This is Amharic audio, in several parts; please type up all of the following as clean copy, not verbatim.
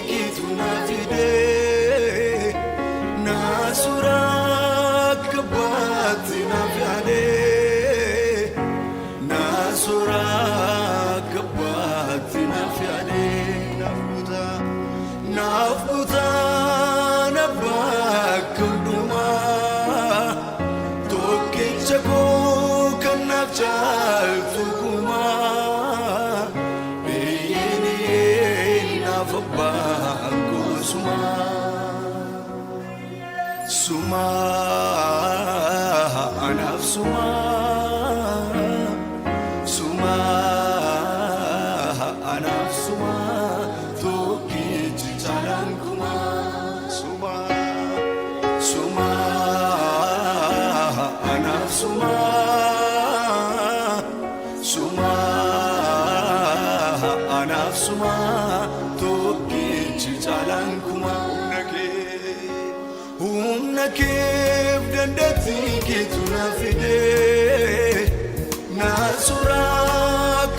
kitu nafide nasura kabati nafyade nasura kabati nafyade nafuta nabakunduma toki chako kanachal tukuma Suma anaf suma Suma anaf suma Toki jalan kuma Suma Suma anaf suma Suma anaf suma Toki jalan kuma Kif dandati kitu nafide nasura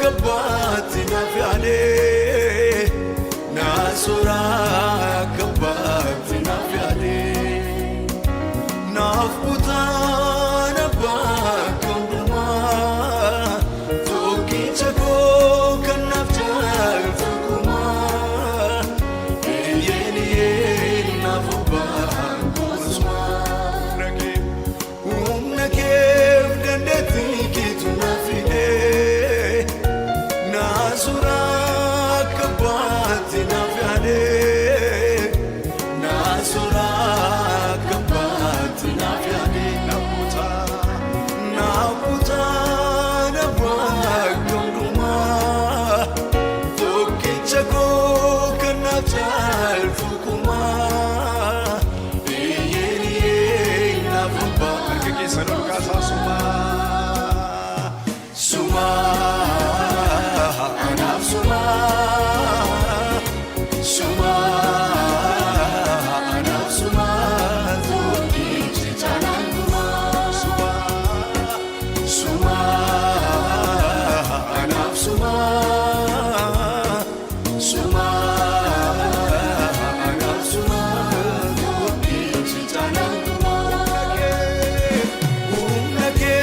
kabati nafyade nasura kabati nafyade nafuta nabakunduma toki chako kanafjal tukuma yeni nafuba nasura kabati nafyade nasura kabati nafyade naputa nabakunduma toki chako kanachal fukuma yeni nafumba kaki sanuka suma Suma anaf suma Suma anaf suma Toki jalan kuma Suma Suma anaf suma Suma anaf suma Toki jalan kuma Umnake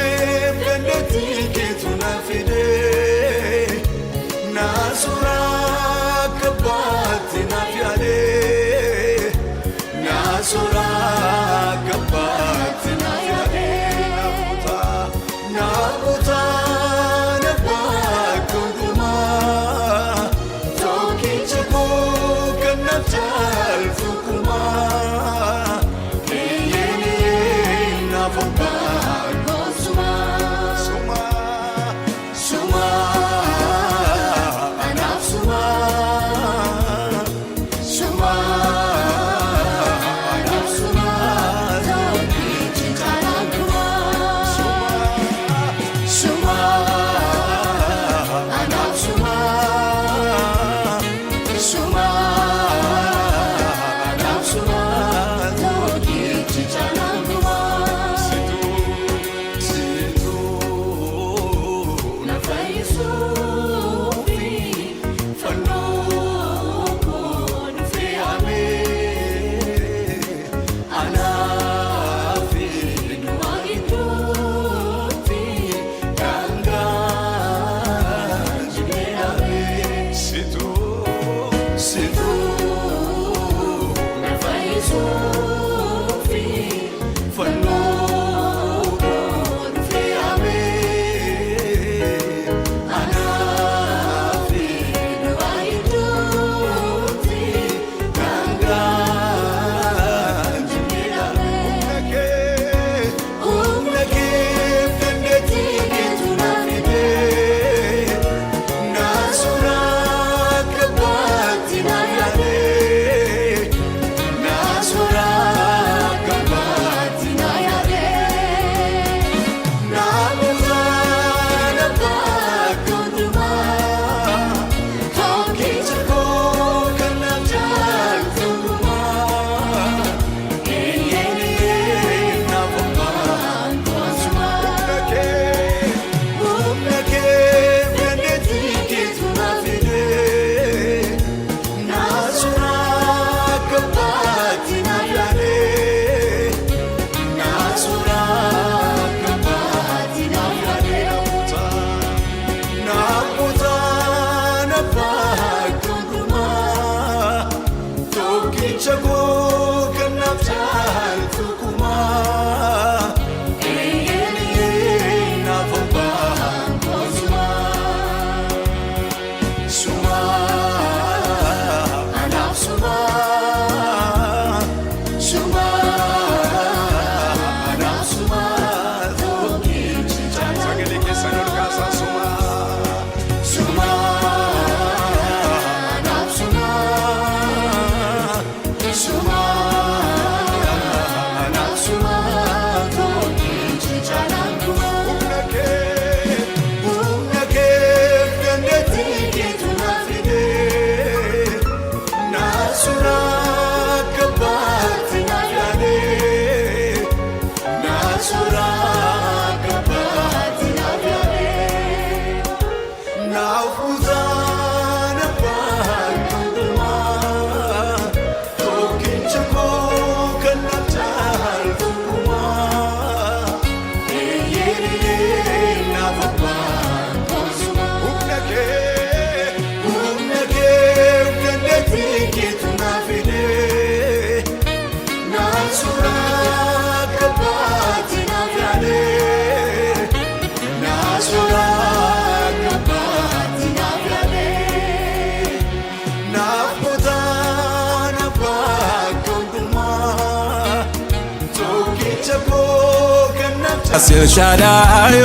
ኤልሻዳይ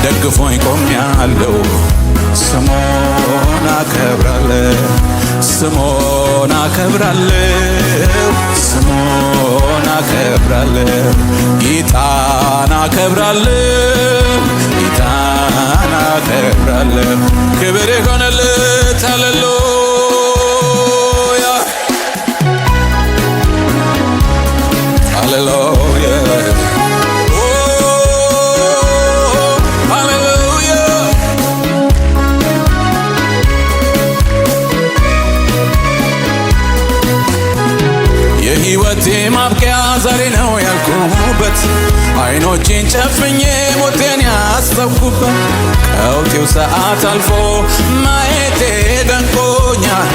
ደግፎኝ ቆሜያለሁ ስሙን አከብራለሁ ስሙን አከብራለሁ ስሙን አከብራለሁ ጌታን አከብራለሁ ጌታን አከብራለሁ ክብር ይሁንለት ሃሌሉያ ሃሌሉያ ሕይወቴ ማብቂያ ዛሬ ነው ያልኩበት አይኖቼን ጨፍኜ ሞቴን ያሰብኩበት ቀውጢው ሰዓት አልፎ ማየቴ ደንቆኛል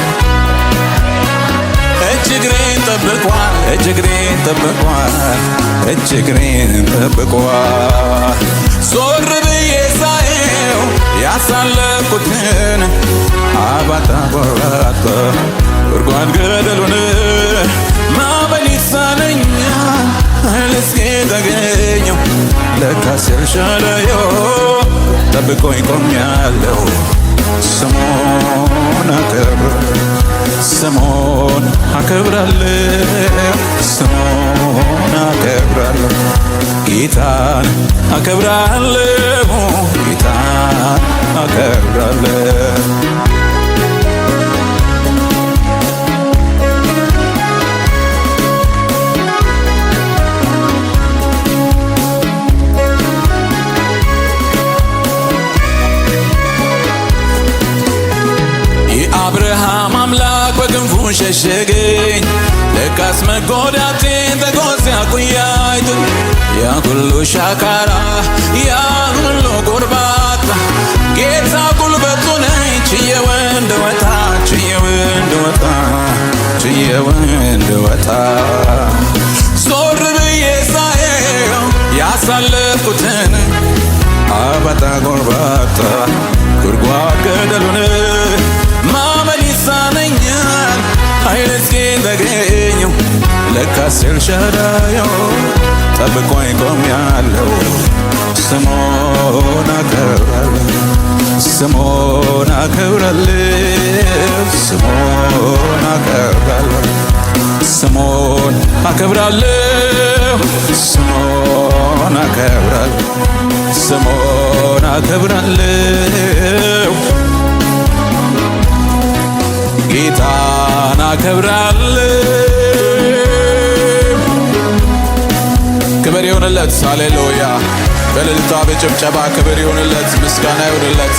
እጅግሬን ጠብቋል እጅግሬን ጠብቋል እጅግሬን ጠብቋል ዞር ብዬ ሳየው ያሳለፍኩትን አባጣ ቆራጣ ጉድጓድ ገደሉን ማዕበል ይሳነኛል እስኪ ተገኘው ለካስ ኤልሻዳይ ጠብቆኝ ቆሜያለሁ ስሙን አከብራለሁ ስሙን አከብራለሁ ጌታን አከብራለሁ ጌታን አከብራለሁ አብርሃም አምላክ በክንፉ ሸሸገኝ ለካስ መጎዳቴን ተጎስ ያቆያኝ ያ ሁሉ ሻካራ ያ ሁሉ ጎርባታ ጌታ ጉልበቱ ነኝ ችዬው እንድወጣ ዞር ብዬ ሳየው ያሳለፍኩትን አባጣ ጎርባታ ጉድጓድ ገደሉን ማዕበል ይሳነኛል ኃይል እስኪን ተገኘው ለካስ ኤልሻዳይ ጠብቆኝ ቆሜያለሁ ስሙን አከብራለሁ ስሙን አከብራለሁ ስሙን አከብራለሁ ስሙን አከብራለሁ ስሙን አከብራለሁ ስሙን አከብራለሁ ጌታን አከብራለሁ ክብር ይሁንለት ሃሌሉያ በእልልታ በጭብጨባ ክብር ይሁንለት ምስጋና ይሁንለት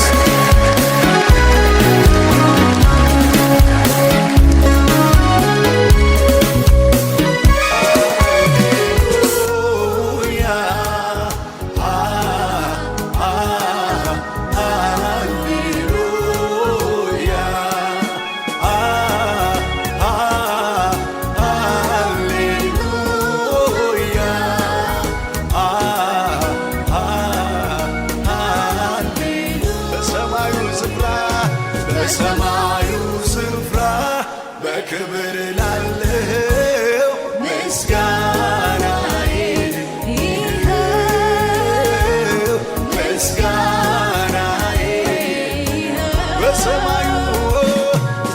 በክብር ላለው ምስጋናዬ ይኸው ምስጋናዬ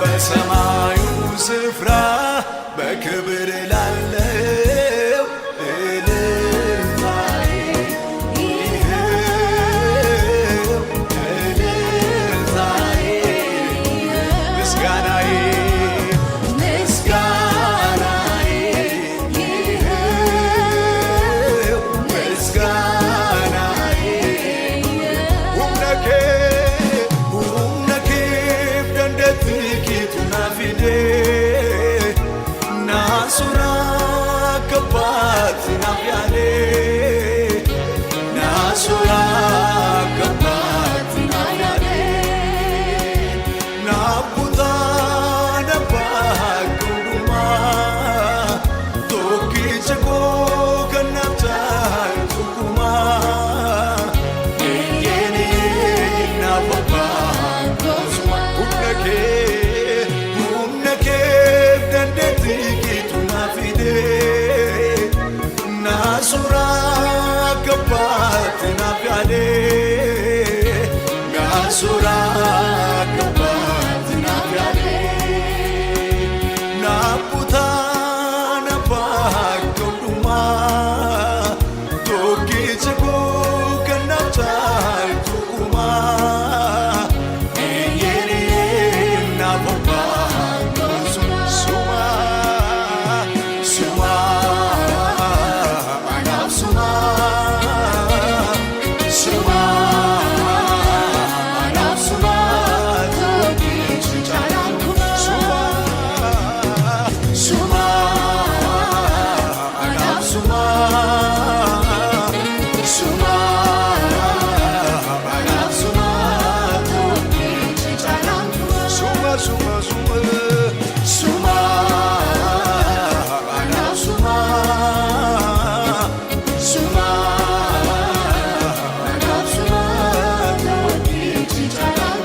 በሰማዩ ስፍራ በክብር ላለው እልልታዬ ይኸው እልልታዬ ምስጋናዬ ምስጋናዬ ይኸው ምስጋናዬ humna keef dandeettii naafide naasuraa kabbaatti naaf yaade naasuraa kabbaatti naaf yaade naaf kutaa nabbaa hundumaa tokkicha koo kan naaf taaltu kumaa eeyyee naaf abbaa goosuma humna keef dandeettii naafide naasuraa kabbaatti naaf yaade naasuraa kabbaatti naaf yaade naaf kutaa nabbaa hundumaa tokkicha koo kan naaf taaltu kumaa eeyyee naaf abbaa goosuma suma anaaf suma anaaf suma tokkichi caalaan suma anaaf suma anaaf suma tokkichi caalaan suma anaaf suma anaaf suma tokkichi caalaan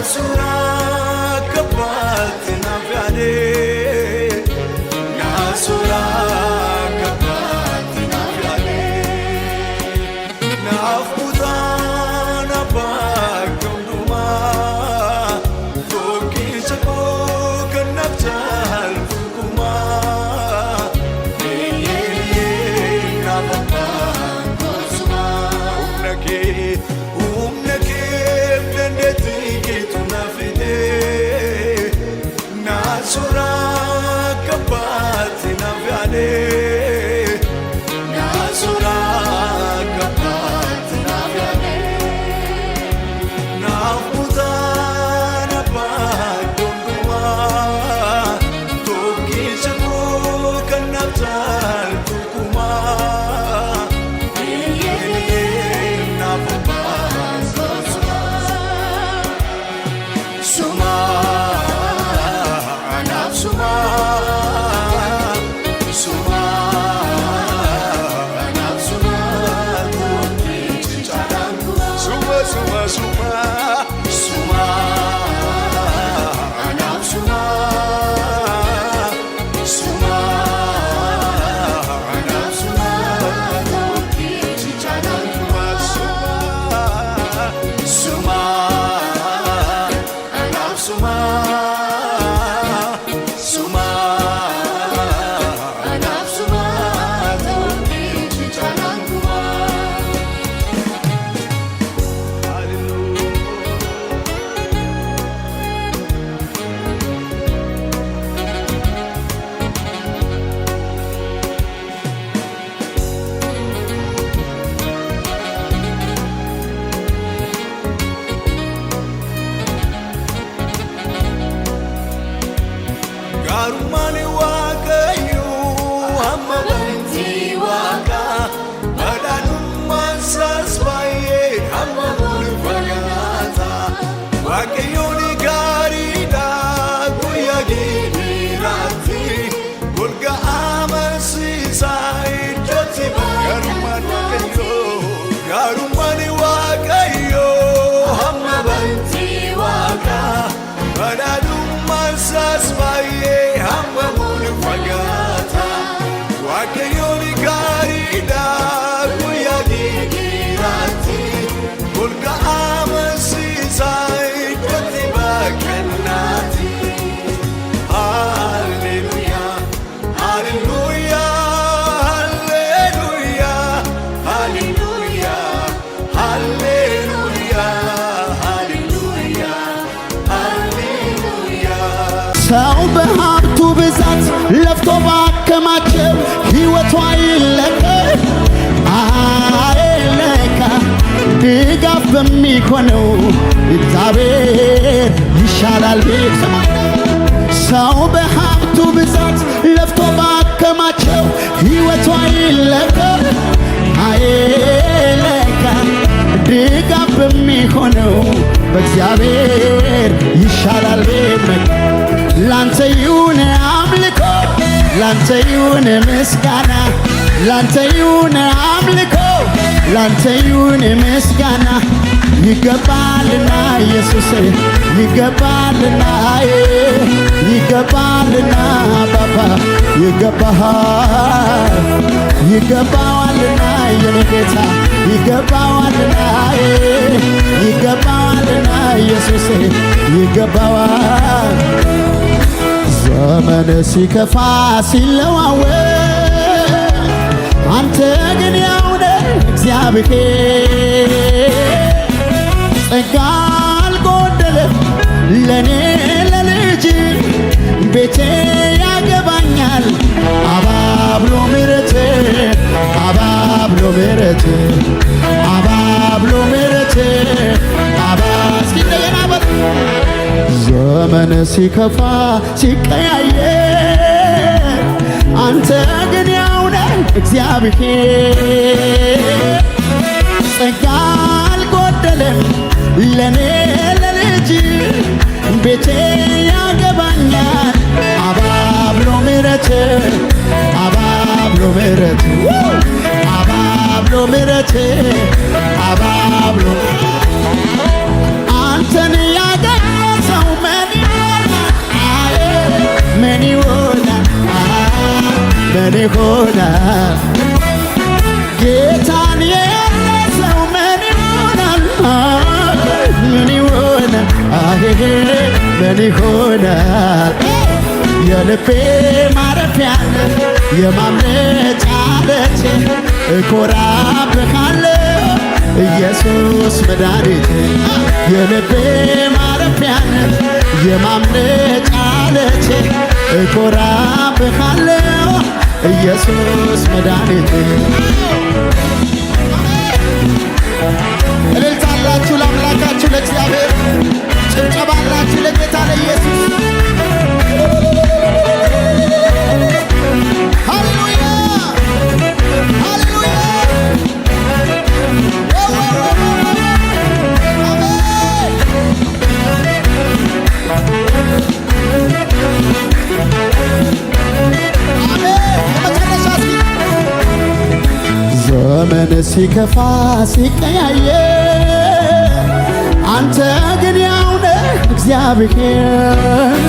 naasuraa kabbaatti naaf yaade naasuraa kabbaatti naaf yaade naaf kutaa nabbaa hundumaa tokkicha koo kan naaf taaltu kumaa eeyyee naaf abbaa goosuma humna keef dandeettii naafide naasuraa kabbaatti naaf yaade naasuraa kabbaatti naaf yaade naaf kutaa nabbaa hundumaa tokkicha koo kan naaf taaltu kumaa eeyyee naaf abbaa goosuma suma anaaf suma anaaf suma tokkichi caalaan suma anaaf suma anaaf suma tokkichi caalaan suma anaaf suma anaaf suma tokkichi caalaan Garumani waaqayyo amma banti waaqa badhaadhummaan isaas baay'ee amma mul'ifagaata waaqayyoon gaariidha guyyaa gidiraatti golga amansiisaa iddootti garumani waaqayyo amma banti waaqa badhaadhummaan isaas baay'ee amma mul'ifagaata waaqayyoon gaariidha guyyaa gidiraatti golga amansiisaa iddootti bakkannaati. Hallelujah, hallelujah, hallelujah, hallelujah, hallelujah, hallelujah. ሰው በሀብቱ ብዛት ለፍቶ ባከማቸው ሕይወቱ አይለካ ድጋፍ በሚሆነው እግዚአብሔር ይሻላል ቤት ሰው በሀብቱ ብዛት ለፍቶ ባከማቸው ሕይወቱ አይለካ ድጋፍ በሚሆነው በእግዚአብሔር ይሻላል ቤት ላንተ ይሁን አምልኮ ላንተ ይሁን ምስጋና ላንተ ይሁን አምልኮ ላንተ ይሁን ምስጋና ይገባልና ኢየሱስ ይገባልና ይገባልና ባባ ይገባዋልና የኔ ጌታ ይገባዋልና ይገባዋልና ኢየሱስ ይገባዋል ዘመን ሲከፋ ሲለዋወጥ አንተ ግን ያው ነህ እግዚአብሔር ጸጋ አልጎደለም ለኔ ለልጅ ቤቴ ያገባኛል አባብሎ ምሕረት አባብሎ ምሕረት አባብሎ ምሕረት እስኪ እንደገና በል ዘመን ሲከፋ ሲቀያየር አንተ ግን ያው ነህ እግዚአብሔር ጸጋ አልጎደለም ለኔ ለልጅ ቤቴ ያገባኛል አባብሎ ምሕረት አባብሎ ምሕረት አባብሎ ምሕረት አባብሎ አንተን ያገኘ ሰው ምን ይሆናል ምን ይሆናል ጌታን የያዘ ሰው ምን ይሆናል ምን ይሆናል ምን ይሆናል የልቤ ማረፊያ የማምለጫ ዓለቴ እኮራብሃለሁ ኢየሱስ መድኃኒቴ የልቤ ማረፊያ የማምለጫ ዓለቴ እኮራብሃለሁ ኢየሱስ መድኃኒቴ እልልታላችሁ ለአምላካችሁ ለእግዚአብሔር ጭብጨባላችሁ ለጌታ ለኢየሱስ ሃሌሉያ ሃሌሉያ ዘመን ሲከፋ ሲቀያየር አንተ ግን ያው ነህ እግዚአብሔር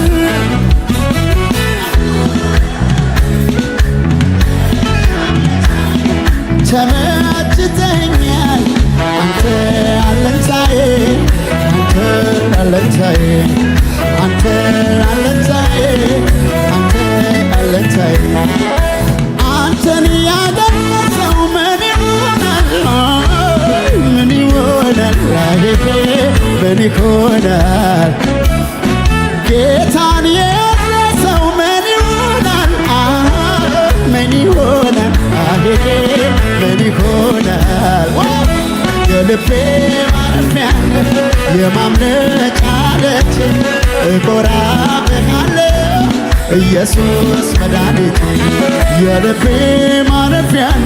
ተመችተኛል አንተ አለኝታዬ አንተ አለኝታዬ አንተ አለኝታዬ አንተ አለኝታዬ አንተን ያገኘ ሰው ምን ይሆናል ምን ይሆናል ምን ይሆናል ጌታን የያዘ ሰው ምን ይሆናል ምን ይሆናል ምን ይሆናል የልቤ ማረፊያ የማምለጫ ዓለቴ እኮራብሃለሁ ኢየሱስ መድኃኒቴ የልቤ ማረፊያን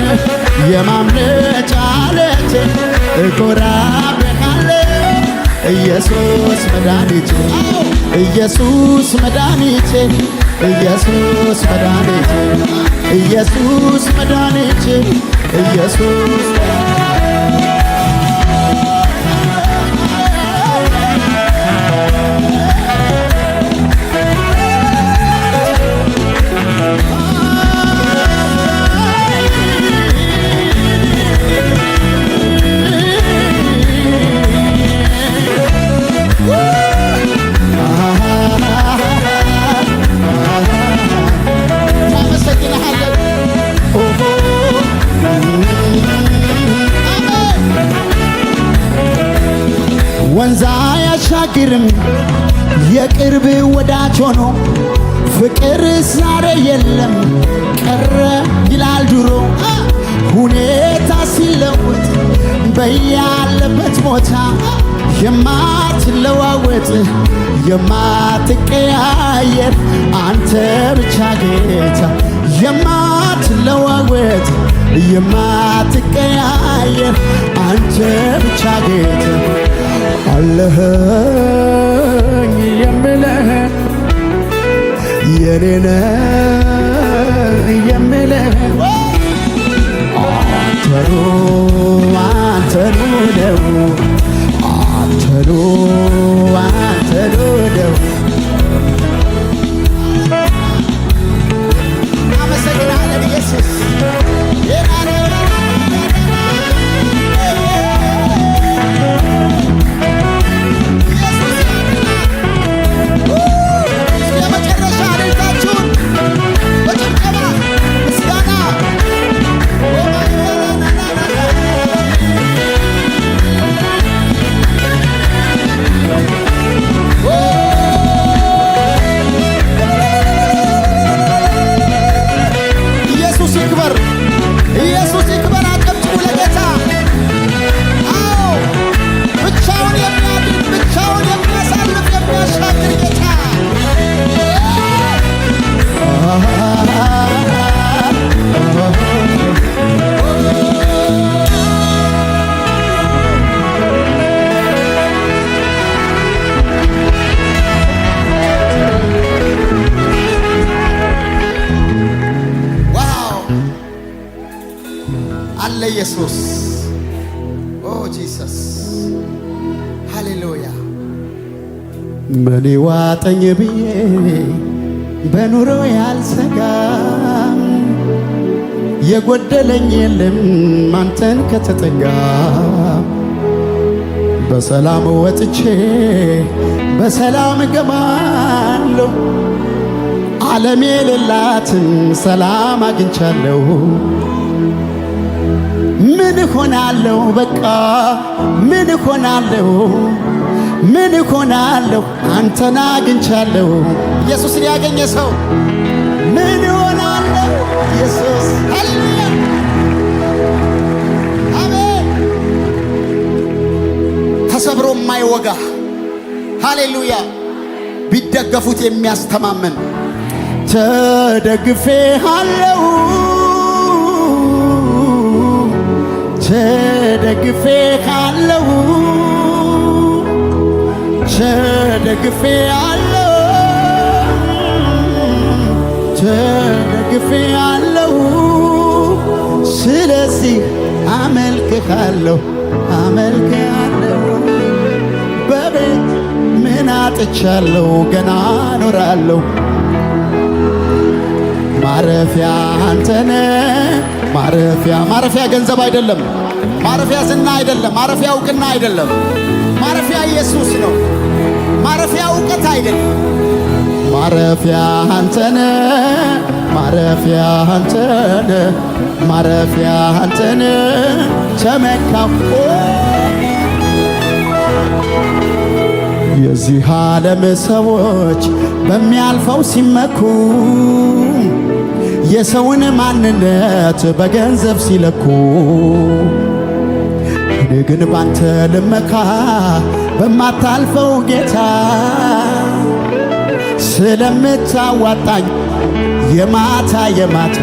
የማምለጫ ዓለቴ እኮራብሃለሁ ኢየሱስ መድኃኒቴ ኢየሱስ መድኃኒቴ ኢየሱስ መድኃኒቴ ኢየሱስ መድኃኒቴ ኢየሱስ ወንዝ አያሻግርም የቅርብ ወዳጅ ሆኖ ፍቅር ዛሬ የለም ቀረ ይላል ድሮ ሁኔታ ሲለወጥ በያለበት ቦታ የማትለዋወጥ የማትቀያየር አንተ ብቻ ጌታ የማትለዋወጥ የማትቀያየር አንተ ብቻ ጌታ አለኸኝ የምልህ የኔ ነህ የምልህ አንተኑ አንተኑ ነው አንተኑ አንተኑ ነው አመሰግናለን ኢየሱስ አለ ኢየሱስ ኦ ጂሰስ ሃሌሉያ ምን ዋጠኝ ብዬ በኑሮ ያልሰጋም የጎደለኝ የለም አንተን ከተጠጋ በሰላም ወጥቼ በሰላም እገባለሁ ዓለም የሌላትን ሰላም አግኝቻለሁ ምን ሆናለሁ በቃ ምን ሆናለሁ ምን ሆናለሁ አንተን አግኝቻለሁ ኢየሱስን ያገኘ ሰው ምን ሆናለሁ ኢየሱስ ሃሌሉያ አሜን ተሰብሮ የማይወጋ ሃሌሉያ ቢደገፉት የሚያስተማምን ተደግፌሃለሁ ተደግፌሃለሁ ተደግፌሃለሁ ተደግፌሃለሁ ስለዚህ አመልክሃለሁ አመልክሃለሁ በቤት ምን አጥቻለሁ ገና እኖራለሁ ማረፊያ አንተነ ማረፊያ ገንዘብ አይደለም ማረፊያ ዝና አይደለም ማረፊያ እውቅና አይደለም ማረፊያ ኢየሱስ ነው ማረፊያ እውቀት አይደለም ማረፊያ አንተነ ማረፊያ አንተነ ማረፊያ አንተነ ተመካሁ የዚህ ዓለም ሰዎች በሚያልፈው ሲመኩ የሰውን ማንነት በገንዘብ ሲለኩ እኔ ግን ባንተ ልመካ በማታልፈው ጌታ ስለምታዋጣኝ የማታ የማታ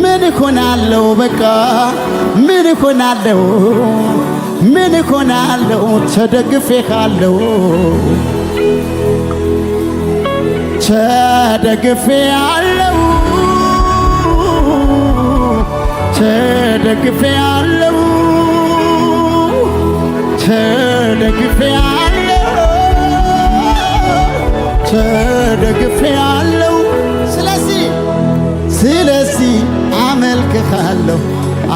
ምን እሆናለሁ በቃ ምን እሆናለሁ ምን እሆናለሁ ተደግፌሃለሁ ተደግፌሃለሁ ተደግፌሃለሁ ተደግፌሃለሁ ተደግፌሃለሁ ስለዚህ አመልክሃለሁ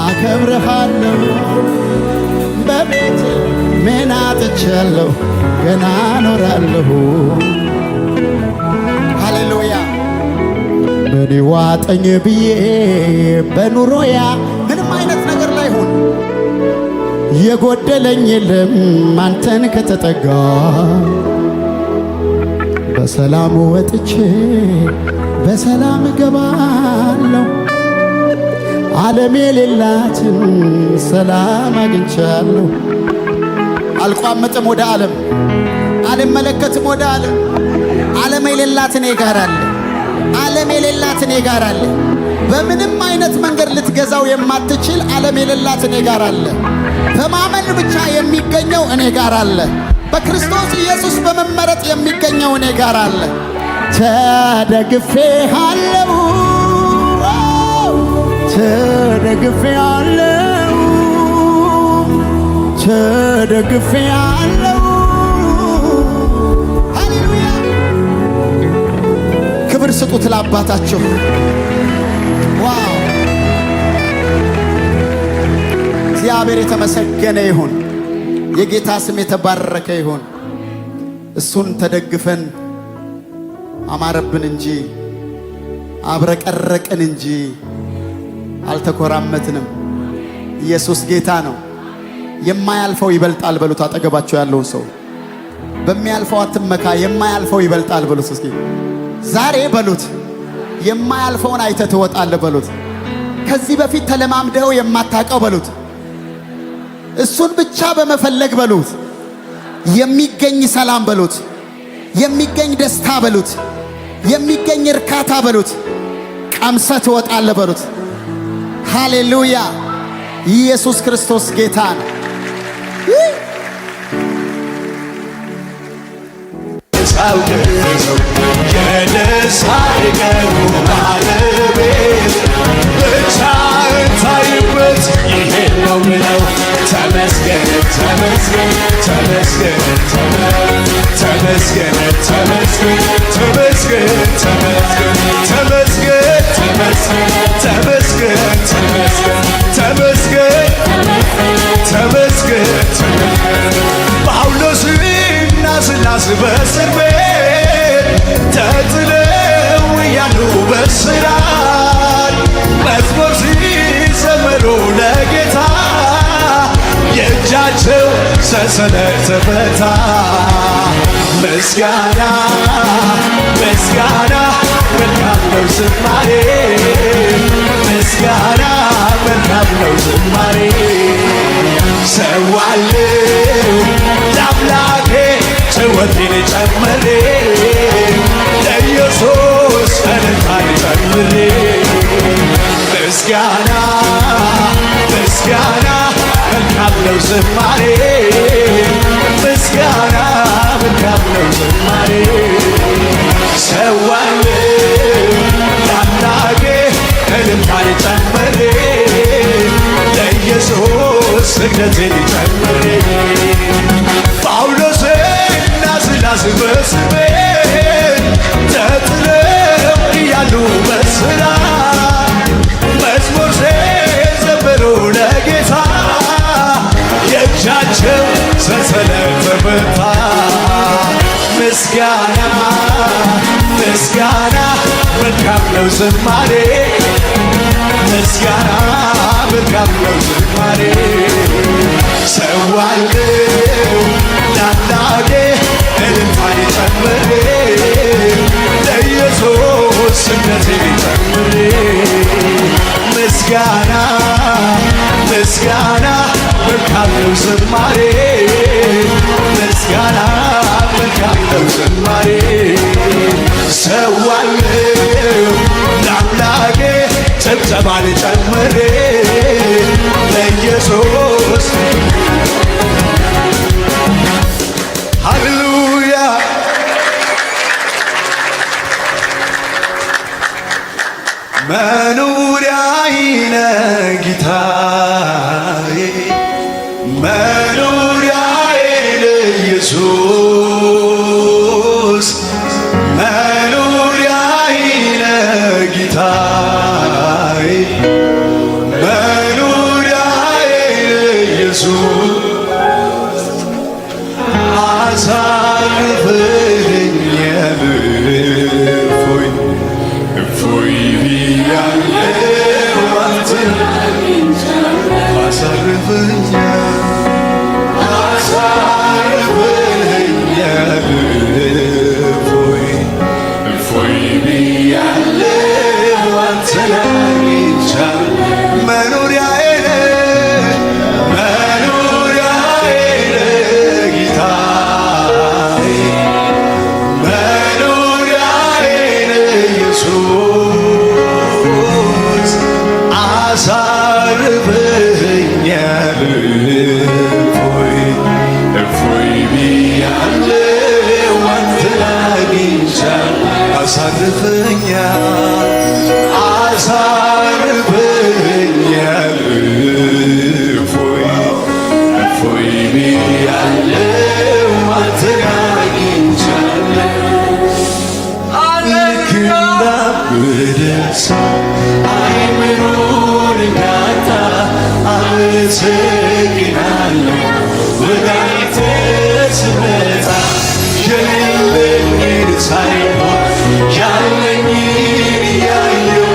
አከብርሃለሁ በቤት ምን አጥቻለሁ ገና እኖራለሁ ሃሌሉያ ምን ዋጠኝ ብዬ በኑሮያ ምንም አይነት ነገር ላይ ሁን የጎደለኝ የለም አንተን ከተጠጋ በሰላም ወጥቼ በሰላም እገባለሁ ዓለም የሌላትን ሰላም አግኝቻለሁ አልቋምጥም ወደ ዓለም አልመለከትም ወደ ዓለም የሌላት እኔ ጋር አለ ዓለም የሌላት እኔ ጋር አለ በምንም አይነት መንገድ ልትገዛው የማትችል ዓለም የሌላት እኔ ጋር አለ በማመን ብቻ የሚገኘው እኔ ጋር አለ በክርስቶስ ኢየሱስ በመመረጥ የሚገኘው እኔ ጋር አለ ተደግፌሃለሁ ተደግፌሃለሁ ተደግፌሃለሁ ሃሌሉያ ክብር ስጡት ለአባታችሁ ዋው እግዚአብሔር የተመሰገነ ይሁን የጌታ ስም የተባረከ ይሁን እሱን ተደግፈን አማረብን እንጂ አብረቀረቅን እንጂ አልተኮራመትንም ኢየሱስ ጌታ ነው የማያልፈው ይበልጣል በሉት አጠገባቸው ያለውን ሰው በሚያልፈው አትመካ የማያልፈው ይበልጣል በሉት እስኪ ዛሬ በሉት የማያልፈውን አይተህ ትወጣለህ በሉት ከዚህ በፊት ተለማምደው የማታውቀው በሉት እሱን ብቻ በመፈለግ በሉት የሚገኝ ሰላም በሉት የሚገኝ ደስታ በሉት የሚገኝ እርካታ በሉት ቀምሰህ ትወጣለህ በሉት ሃሌሉያ ኢየሱስ ክርስቶስ ጌታ ነው የደስታዬ ባለቤት ብቻህን ታይበት ይሄ ነው ምለው ተመስገን ተመስገን ተመስገን ተመስገን ተመስገን ተመስገን ተመስገን ተመስገን ተመስገን ተመስገን ጳውሎስና ሲላስ በእስር ቤት ተጥለው ያሉ በእስራት መዝሙር ሲዘምሩ ለጌታ የእጃቸው ሰንሰለት ተፈታ ምስጋና ምስጋና መልካም ነው ዝማሬ ምስጋና መልካም ነው ዝማሬ ሰዋለው ለአምላኬ ጭወቴን ጨምሬ ለኢየሱስ እልልታን ጨምሬ ምስጋና ምስጋና መልካም ነው ዝማሬ ምስጋና መልካም ነው ዝማሬ ሰዋለው ለአምላኬ እልልታን ጨምሬ ለኢየሱስ ስግደቴን ጨምሬ ጳውሎስና ሲላስ በእስር ቤት ተጥለው እያሉ በእስራት መዝሙር ሲዘምሩ ለጌታ የእጃቸው ሰንሰለት ተፈታ ምስጋና ምስጋና መልካም ነው ዝማሬ ምስጋና መልካም ነው ዝማሬ ሰዋለው ለአምላኬ እልልታን ጨምሬ ለኢየሱስ ስግደቴን ጨምሬ ምስጋና ምስጋና መልካም ነው ዝማሬ ምስጋና መልካም ነው ዝማሬ ጭብጨባን ጨምሬ ለኢየሱስ ሃሌሉያ መኖሪያዬ ነህ ጌታዬ መኖሪያዬ ነህ ኢየሱስ መኖሪያዬ ነህ ጌታዬ መኖሪያዬ ነህ ኢየሱስ አሳርፈኸኛል እፎይ እፎይ ብያለሁ አንተን አሳርፈኸኛል አሳርፈኸኛል እፎይ እፎይ ብያለሁ አንተን አግኝቻለሁ መኖሪያዬ ነህ መኖሪያዬ ነህ ጌታዬ መኖሪያዬ ነህ ኢየሱስ አሳርፈኸኛል እፎይ እፎይ ብያለሁ አንተን አግኝቻለሁ አሳርፈኸኛል አሳርፈኸኛል እፎይ እፎይ ብያለሁ አንተን አግኝቻለሁ ልክ እንዳበደ ሰው አይምሮን እንዳጣ አመሰግናለሁ ወደ አንተ ስመጣ የሌለኝን ሳይሆን ያለኝን እያየሁ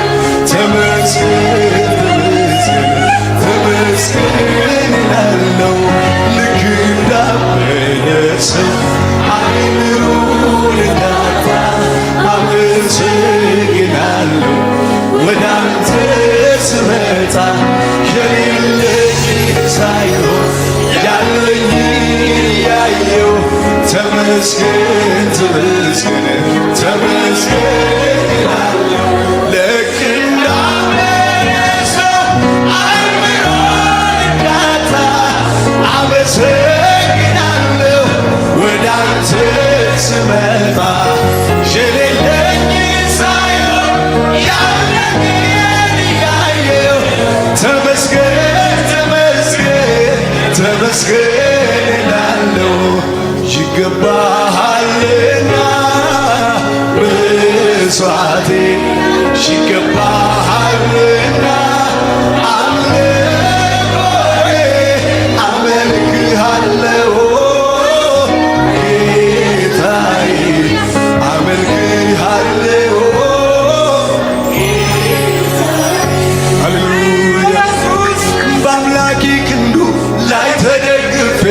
ተመስገን ተመስገን ተመስገን እላለሁ ልክ እንዳበደ ሰው አይምሮን እንዳጣ አመሰግናለሁ ወደ አንተ ስመጣ የሌለኝን ሳይሆን ያለኝን እያየሁ ተመስገን ተመስገን ተመስገን እላለሁ ልክ እንዳበደ ሰው አይምሮን እንዳጣ አመሰግናለሁ ወደ አንተ ስመጣ የሌለኝን ሳይሆን ያለኝን እያየሁ ተመስገን ተመስገን ተመስገን እላለሁ ይገባሃልና መስዋዕቴ ይገባሃልና አምልኮዬ አመልክሃለሁ ጌታዬ አመልክሃለሁ ሃሌሉያ በአምላኬ ክንዱ ላይ ተደግፌ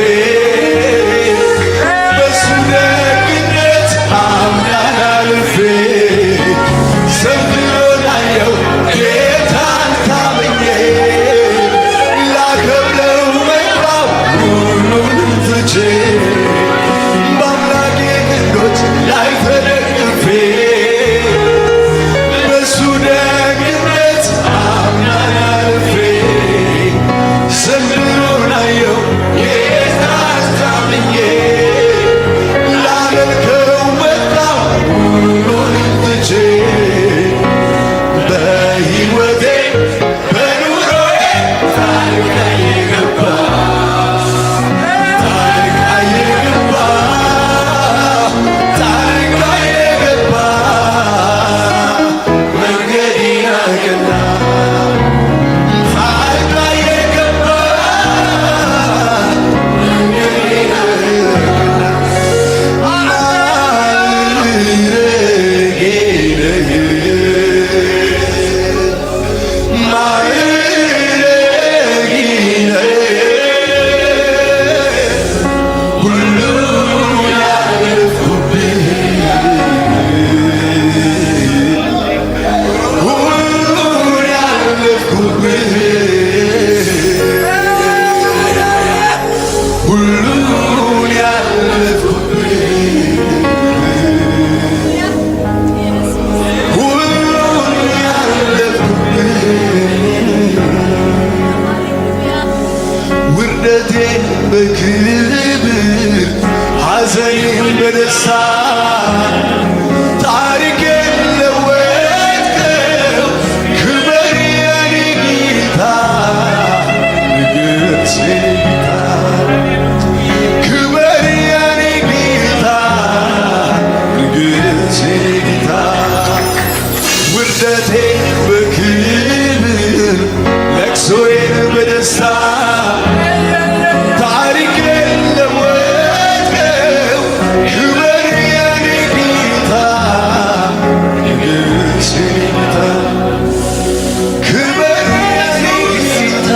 በሱ ደግነት አምናን አልፌ በደስታ ታሪኬን ለወጥከው ክብር የኔ ጌታ ንግሥቴ ጌታ ክብር የኔ ጌታ ንግሥቴ ጌታ ውርደቴን በክብር ለቅሶዬን በደስታ ታሪኬን ለወጥከው ክብር የኔ ጌታ ንግሥቴ ጌታ ክብር የኔ ጌታ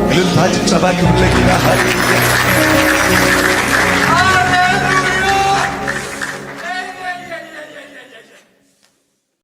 እልልታ ጭብጨባ ክብር ለጌታ